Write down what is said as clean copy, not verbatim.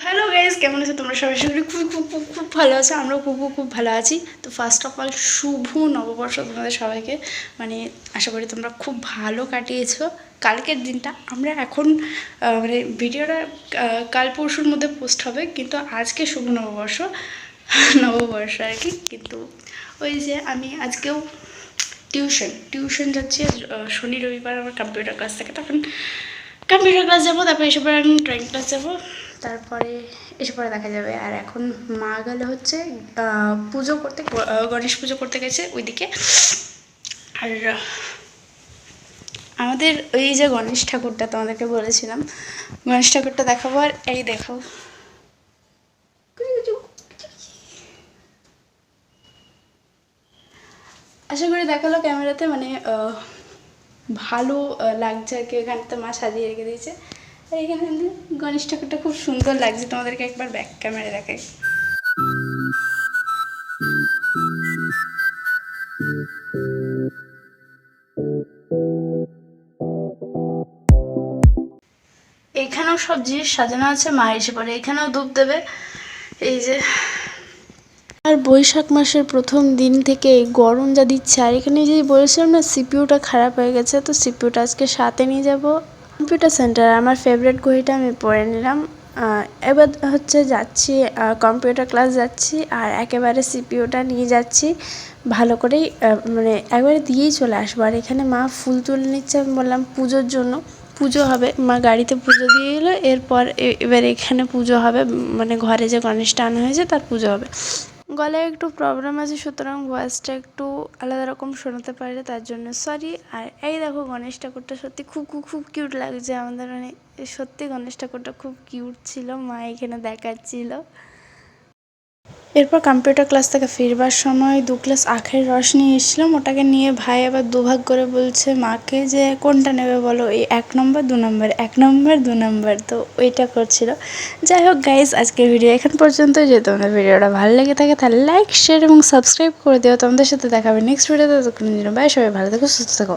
Hello guys, কেমন আছো তোমরা সবাই? সবাই খুব খুব খুব খুব ভালো আছো, আমরাও খুব খুব খুব ভালো আছি। তো ফার্স্ট অফ অল শুভ নববর্ষ তোমাদের সবাইকে। মানে আশা করি তোমরা খুব ভালো কাটিয়েছো কালকের দিনটা। আমরা এখন মানে ভিডিওটা কাল পরশুর মধ্যে পোস্ট হবে, কিন্তু আজকে শুভ নববর্ষ নববর্ষ আর কি। কিন্তু ওই যে আমি আজকেও টিউশন যাচ্ছি। শনি রবিবার আমার কম্পিউটার ক্লাস থাকে, তখন কম্পিউটার ক্লাস যাবো, তারপরে এসে পরে আমি ড্রয়িং ক্লাস যাবো, তারপরে এসে পরে দেখা যাবে। আর এখন মা গেলে হচ্ছে পুজো করতে, গণেশ পুজো করতে গেছে ওইদিকে। আর আমাদের ওই যে গণেশ ঠাকুরটা তোমাদেরকে বলেছিলাম, গণেশ ঠাকুরটা দেখাবো। আর এই দেখো, আশা করি দেখালো ক্যামেরাতে, মানে ভালো লাগছে আর কি। এখানটা মা সাজিয়ে রেখে দিয়েছে। আর এখানে গণেশ ঠাকুরটা খুব সুন্দর লাগছে, তোমাদেরকে একবার ব্যাক ক্যামেরা দেখাই। এখানেও সব জিনিস সাজানো আছে, মা এসে পড়ে এখানেও ধূপ দেবে। এই যে, আর বৈশাখ মাসের প্রথম দিন থেকে গরম যা দিচ্ছে। আর এখানে যে বলেছিলাম না সিপিইউটা খারাপ হয়ে গেছে, তো সিপিইউটা আজকে সাথে নিয়ে যাব কম্পিউটার সেন্টার। আমার ফেভারিট ঘড়িটা আমি পরে নিলাম। এবার হচ্ছে যাচ্ছি কম্পিউটার ক্লাস যাচ্ছি, আর একেবারে সিপিইউটা নিয়ে যাচ্ছি ভালো করেই, মানে একবারে দিয়েই চলে আসবো। আর এখানে মা ফুল তুলে নিচ্ছে, আমি বললাম পুজোর জন্য। পুজো হবে, মা গাড়িতে পুজো দিয়ে এলো, এরপর এবার এখানে পুজো হবে, মানে ঘরে যে গণেশটা আনা হয়েছে তার পুজো হবে। গলায় একটু প্রবলেম আছে, সুতরাং ভয়েসটা একটু আলাদা রকম শোনাতে পারে, তার জন্য সরি। আর এই দেখো গণেশ ঠাকুরটা সত্যি খুব খুব খুব কিউট লাগছে আমাদের, মানে সত্যি গণেশ ঠাকুরটা খুব কিউট ছিল, মা এখানে দেখাচ্ছিল। এরপর কম্পিউটার ক্লাস থেকে ফিরবার সময় 2 গ্লাস আখের রস নিয়ে এসেছিলাম, ওটাকে নিয়ে ভাই আবার দুভাগ করে বলছে মাকে যে কোনটা নেবে বলো, এই 1 নম্বর 2 নম্বর, 1 নম্বর 2 নম্বর, তো ওইটা করছিল। যাই হোক গাইজ, আজকের ভিডিও এখান পর্যন্ত। যদি তোমাদের ভিডিওটা ভালো লেগে থাকে তাহলে লাইক, শেয়ার এবং সাবস্ক্রাইব করে দিও। তোমাদের সাথে দেখা হবে নেক্সট ভিডিওতে, ততক্ষণের জন্য বাই। সবাই ভালো থেকো, সুস্থ থেকো।